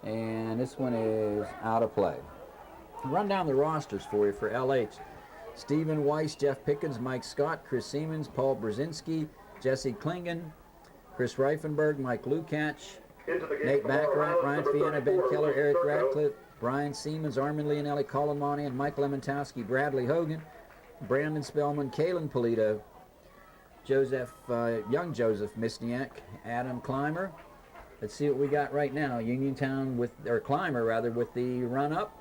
And this one is out of play. Run down the rosters for you for LH. Stephen Weiss, Jeff Pickens, Mike Scott, Chris Siemens, Paul Brzezinski, Jesse Klingen, Chris Reifenberg, Mike Lukács, Nate Baccarat, Ryan Fiena, Ben Keller, Eric Radcliffe, Brian Siemens, Armin Leonelli, Colin Monahan, Mike Lemontowski, Bradley Hogan, Brandon Spellman, Kalen Polito, young Joseph Misniak, Adam Clymer. Let's see what we got right now. Uniontown Clymer rather, with the run up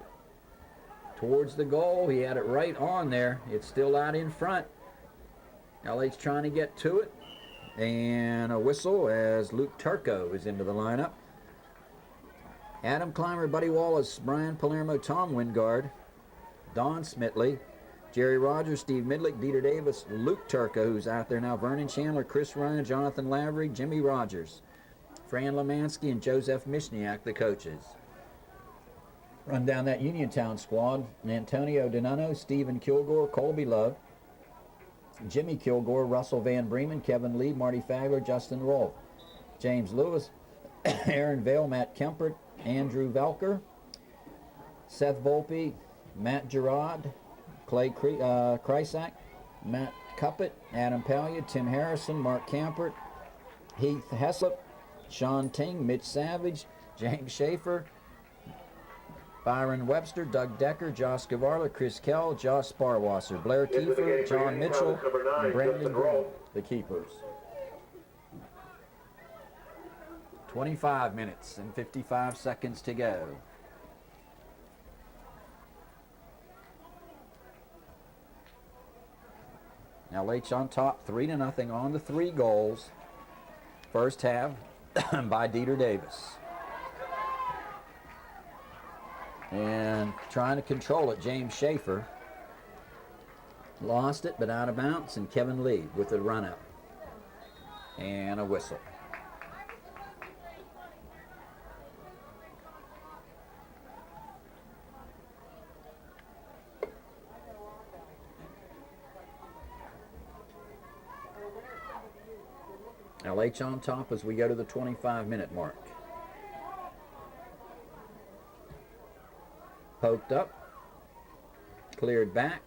towards the goal. He had it right on there. It's still out in front. LH trying to get to it. And a whistle as Luke Turco is into the lineup. Adam Clymer, Buddy Wallace, Brian Palermo, Tom Wingard, Don Smitley, Jerry Rogers, Steve Midlick, Dieter Davis, Luke Turco, who's out there now, Vernon Chandler, Chris Ryan, Jonathan Lavery, Jimmy Rogers, Fran Lemansky, and Joseph Mishniak, the coaches. Run down that Uniontown squad. Antonio Donato, Stephen Kilgore, Colby Love, Jimmy Kilgore, Russell Van Bremen, Kevin Lee, Marty Fagler, Justin Rolfe, James Lewis, Aaron Vale, Matt Kempert, Andrew Velker, Seth Volpe, Matt Gerard, Clay Krysak, Matt Cuppett, Adam Palia, Tim Harrison, Mark Campert, Heath Heslop, Sean Ting, Mitch Savage, James Schaefer, Byron Webster, Doug Decker, Josh Gavarla, Chris Kell, Josh Sparwasser, Blair Kiefer, John Mitchell, and Brandon Green, the keepers. 25 minutes and 55 seconds to go. LH on top, 3-0 on the 3 goals. First half by Dieter Davis. And trying to control it, James Schaefer. Lost it, but out of bounds, and Kevin Lee with the run-up. And a whistle. LH on top as we go to the 25-minute mark. Poked up, cleared back,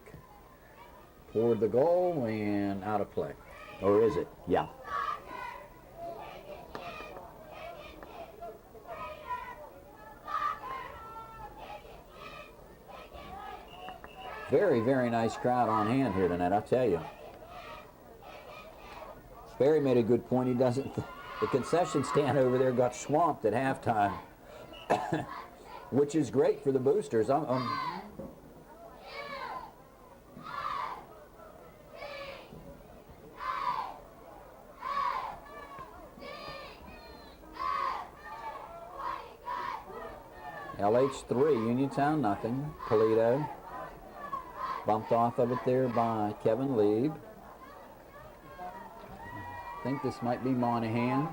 toward the goal, and out of play. Or is it? Yeah. Very, very nice crowd on hand here tonight, I'll tell you. Barry made a good point. He doesn't. The concession stand over there got swamped at halftime, which is great for the boosters. LH 3, Uniontown nothing. Polito bumped off of it there by Kevin Lieb. I think this might be Monahan.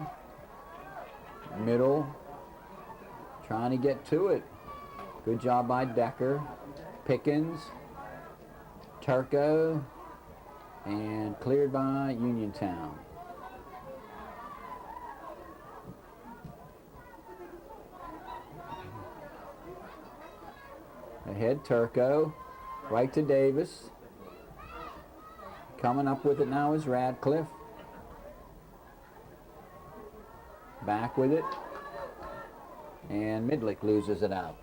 Middle, trying to get to it. Good job by Decker. Pickens, Turco, and cleared by Uniontown. Ahead Turco, right to Davis. Coming up with it now is Radcliffe. Back with it, and Midlick loses it out.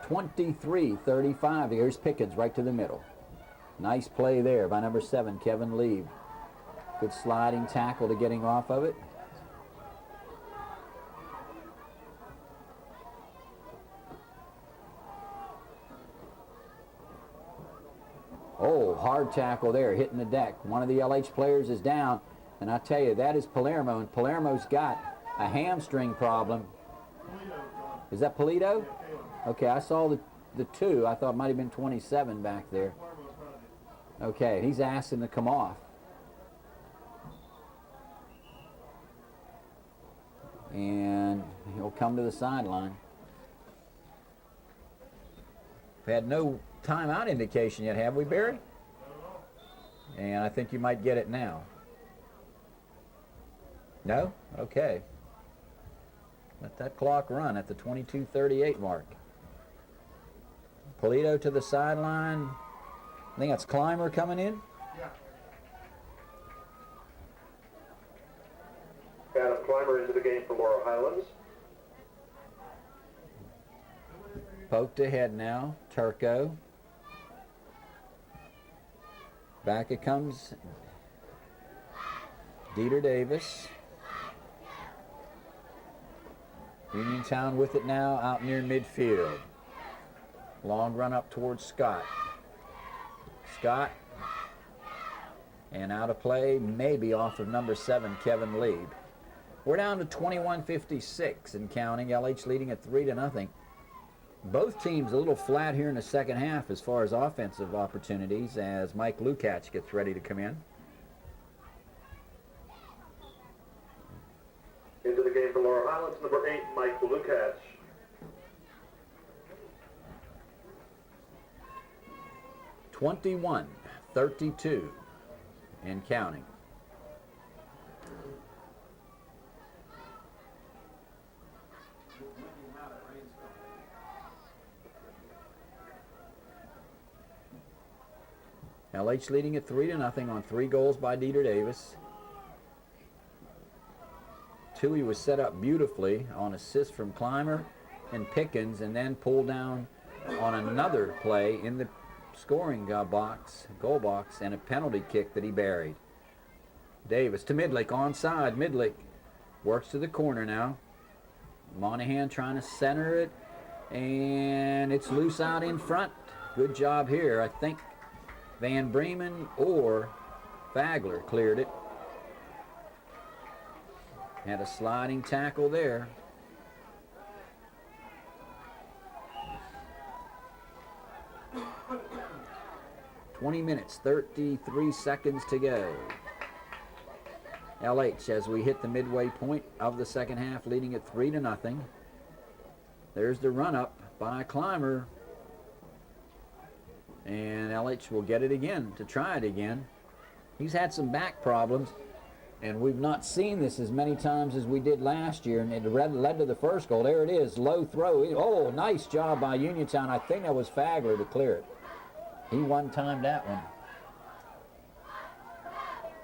23-35, here's Pickens right to the middle. Nice play there by number 7, Kevin Lee. Good sliding tackle to getting off of it. Oh, hard tackle there, hitting the deck. One of the LH players is down. And I tell you, that is Palermo, and Palermo's got a hamstring problem. Is that Polito? Okay, I saw the 2. I thought it might have been 27 back there. Okay, he's asking to come off. And he'll come to the sideline. We've had no timeout indication yet, have we, Barry? And I think you might get it now. No? Okay. Let that clock run at the 22:38 mark. Polito to the sideline. I think that's Clymer coming in. Yeah. Adam Clymer into the game for Laurel Highlands. Poked ahead now. Turco. Back it comes Dieter Davis. Uniontown with it now out near midfield. Long run up towards Scott. Scott. And out of play, maybe off of number 7, Kevin Lieb. We're down to 21:56 and counting. LH leading at 3-0. Both teams a little flat here in the second half as far as offensive opportunities as Mike Lukács gets ready to come in. Into the game for Laurel Highlands, number 8, Mike Lukács. 21-32 and counting. LH leading at 3-0 on 3 goals by Dieter Davis. Tui was set up beautifully on assist from Clymer and Pickens, and then pulled down on another play in the scoring box, goal box, and a penalty kick that he buried. Davis to Midlick, onside. Midlick works to the corner now. Monahan trying to center it, and it's loose out in front. Good job here. I think Van Bremen or Fagler cleared it. Had a sliding tackle there. "20 minutes, 33 seconds to go. LH as we hit the midway point of the second half, leading at 3-0. There's the run up by Clymer. And LH will get it again to try it again. He's had some back problems, and we've not seen this as many times as we did last year, and it led to the first goal. There it is, low throw. Oh, nice job by Uniontown. I think that was Fagler to clear it. He one-timed that one.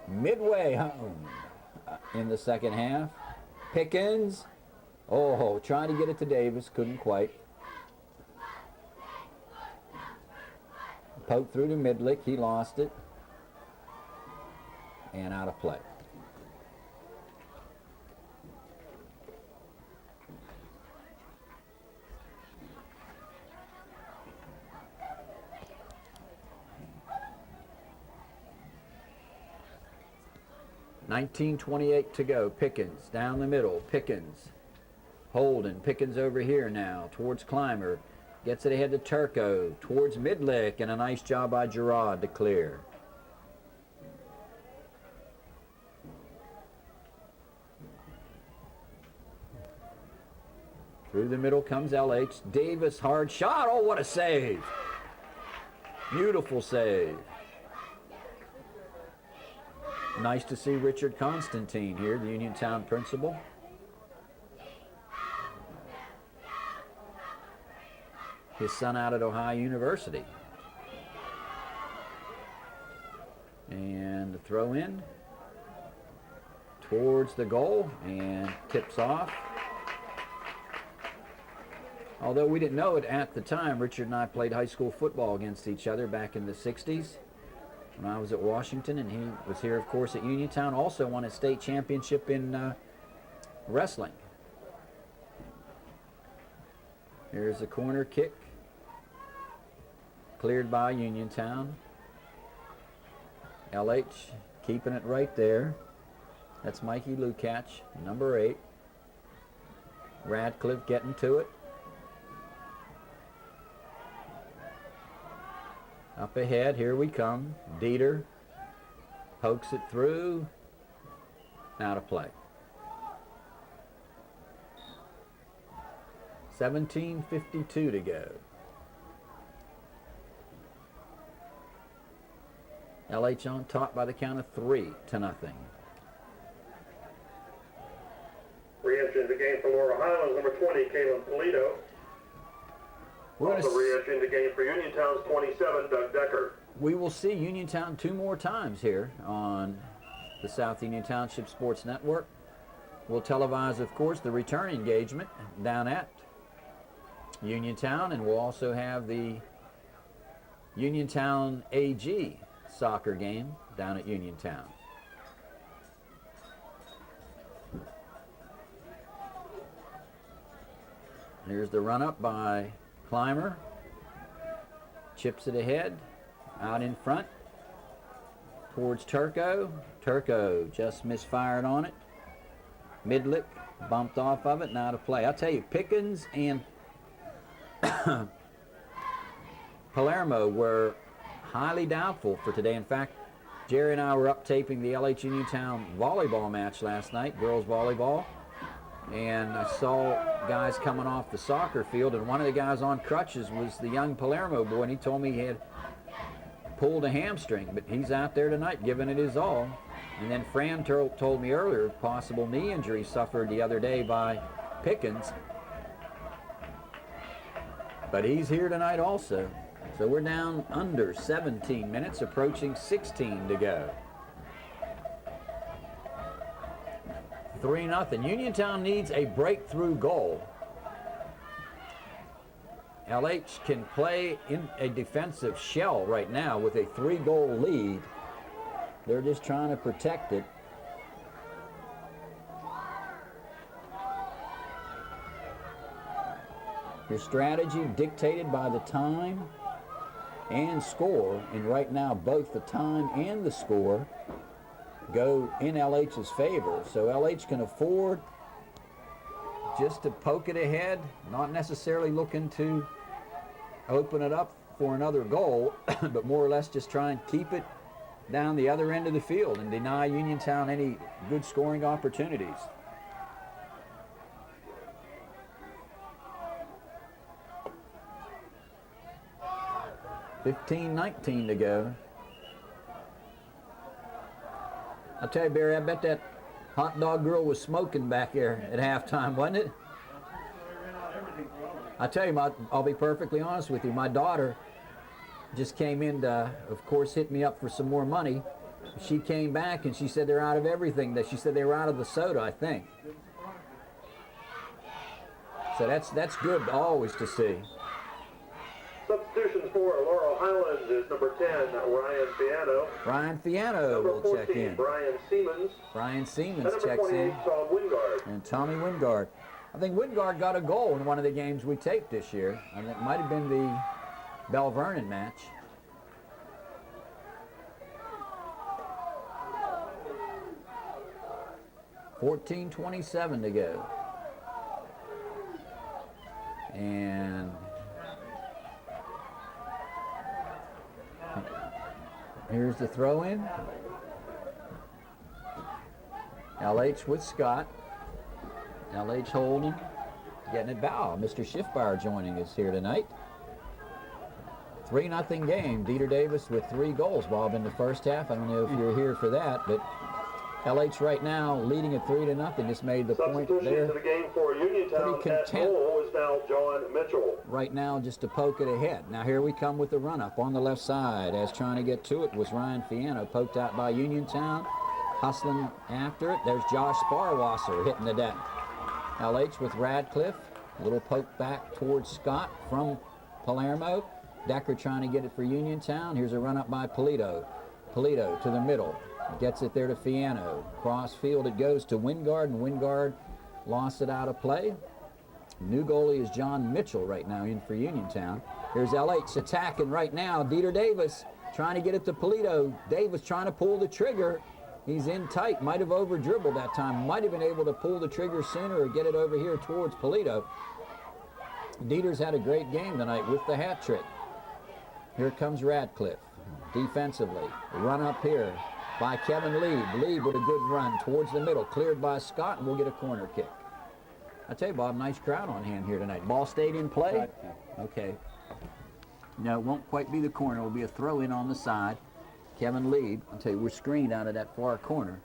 Midway home in the second half. Pickens. Oh, trying to get it to Davis, couldn't quite. Poke through to Midlick, he lost it. And out of play. $19:28 to go. Pickens down the middle. Pickens. Holden. Pickens over here now towards Clymer. Gets it ahead to Turco, towards Midlick, and a nice job by Gerard to clear. Through the middle comes LH. Davis, hard shot. Oh, what a save. Beautiful save. Nice to see Richard Constantine here, the Uniontown principal. His son out at Ohio University. And the throw in towards the goal and tips off. Although we didn't know it at the time, Richard and I played high school football against each other back in the 60s when I was at Washington, and he was here, of course, at Uniontown. Also won a state championship in wrestling. Here's the corner kick. Cleared by Uniontown. LH keeping it right there. That's Mikey Lukács, number 8. Radcliffe getting to it. Up ahead, here we come. Dieter pokes it through. Out of play. 17:52 to go. LH on top by the count of 3-0. Re-entering the game for Laurel Highlands, number 20, Kalen Polito. We're Also gonna re-entering the game for Uniontown's 27, Doug Decker. We will see Uniontown 2 more times here on the South Union Township Sports Network. We'll televise, of course, the return engagement down at Uniontown, and we'll also have the Uniontown AG soccer game down at Uniontown. Here's the run-up by Clymer. Chips it ahead, out in front, towards Turco. Turco just misfired on it. Midlick bumped off of it, now to play. I'll tell you, Pickens and Palermo were highly doubtful for today. In fact, Jerry and I were up taping the LH Uniontown volleyball match last night, girls volleyball, and I saw guys coming off the soccer field, and one of the guys on crutches was the young Palermo boy, and he told me he had pulled a hamstring, but he's out there tonight giving it his all. And then Fran told me earlier, possible knee injury suffered the other day by Pickens. But he's here tonight also. So we're down under 17 minutes, approaching 16 to go. 3-0. Uniontown needs a breakthrough goal. LH can play in a defensive shell right now with a 3-goal lead. They're just trying to protect it. Your strategy dictated by the time and score, and right now both the time and the score go in LH's favor. So LH can afford just to poke it ahead, not necessarily looking to open it up for another goal, but more or less just try and keep it down the other end of the field and deny Uniontown any good scoring opportunities. $15-19 to go. I'll tell you, Barry, I bet that hot dog girl was smoking back there at halftime, wasn't it? I tell you, I'll be perfectly honest with you. My daughter just came in to, of course, hit me up for some more money. She came back and she said they're out of everything. She said they were out of the soda, I think. So that's good always to see. Substitutions for Laurel Highlands is number 10, Ryan Fiano. Ryan Fiano Number will 14, check in. Brian Siemens. Brian Siemens And number checks 28, in. Tom Wingard. And Tommy Wingard. I think Wingard got a goal in one of the games we taped this year. And it might have been the Bell Vernon match. $14:27 to go. And here's the throw in. LH with Scott. LH holding, getting it back. Mr. Schiffbauer joining us here tonight. 3-0 game. Dieter Davis with 3 goals, Bob, in the first half. I don't know if you're here for that, but LH right now leading at 3-0. Just made the point there. To the game for Uniontown at goal is now John Mitchell. Right now, just to poke it ahead. Now here we come with the run-up on the left side. As trying to get to it was Ryan Fiano, poked out by Uniontown. Hustling after it. There's Josh Sparwasser hitting the deck. LH with Radcliffe. A little poke back towards Scott from Palermo. Decker trying to get it for Uniontown. Here's a run-up by Polito. Polito to the middle. Gets it there to Fiano. Cross field it goes to Wingard, and Wingard lost it out of play. New goalie is John Mitchell right now in for Uniontown. Here's LH attacking right now. Dieter Davis trying to get it to Polito. Davis trying to pull the trigger. He's in tight. Might have over-dribbled that time. Might have been able to pull the trigger sooner or get it over here towards Polito. Dieter's had a great game tonight with the hat trick. Here comes Radcliffe defensively. Run up here by Kevin Lieb. Lieb with a good run towards the middle. Cleared by Scott, and we'll get a corner kick. I tell you, Bob, nice crowd on hand here tonight. Ball stayed in play? Okay. No, it won't quite be the corner. It will be a throw-in on the side. Kevin Lieb, I'll tell you, we're screened out of that far corner.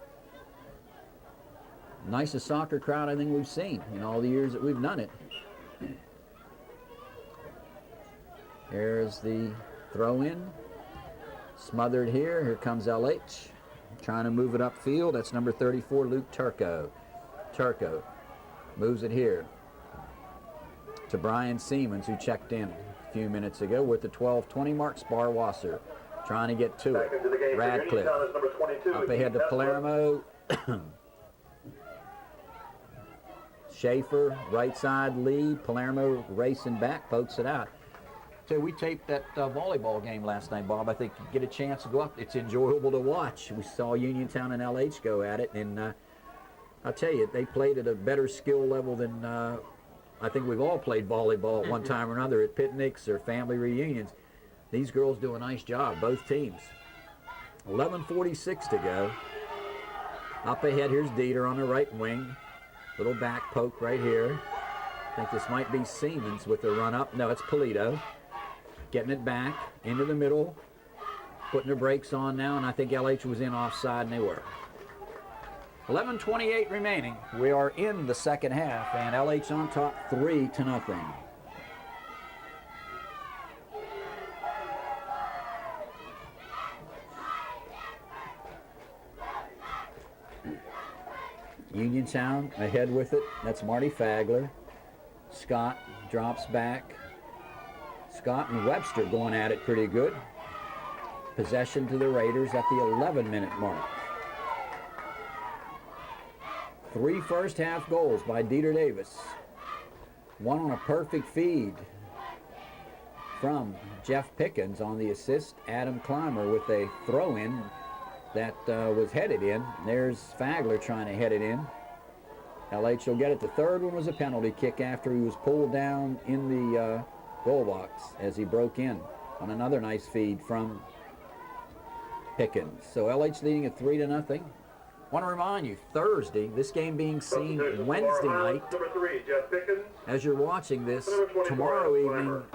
Nicest soccer crowd I think we've seen in all the years that we've done it. Here's the throw in. Smothered here. Here comes LH. Trying to move it upfield. That's number 34, Luke Turco. Turco moves it here to Brian Siemens, who checked in a few minutes ago with the 12:20 mark. Sparwasser trying to get to it. Radcliffe up ahead to Palermo. Schaefer, right side lead. Palermo racing back, pokes it out. So we taped that volleyball game last night, Bob. I think you get a chance to go up. It's enjoyable to watch. We saw Uniontown and LH go at it, and I'll tell you, they played at a better skill level than I think we've all played volleyball at one time or another at picnics or family reunions. These girls do a nice job, both teams. 11:46 to go. Up ahead, here's Dieter on the right wing. Little back poke right here. I think this might be Siemens with the run up. No, it's Polito. Getting it back into the middle, putting the brakes on now, and I think LH was in offside, and they were. 11:28 remaining. We are in the second half, and LH on top 3-0. Uniontown ahead with it. That's Marty Fagler. Scott drops back. Scott and Webster going at it pretty good. Possession to the Raiders at the 11-minute mark. 3 first-half goals by Dieter Davis. One on a perfect feed from Jeff Pickens on the assist. Adam Clymer with a throw-in that was headed in. There's Fagler trying to head it in. LH will get it. The third one was a penalty kick after he was pulled down in the goal box as he broke in on another nice feed from Pickens. So LH leading at 3-0. Want to remind you, Thursday, this game being seen Wednesday night. As you're watching this, tomorrow evening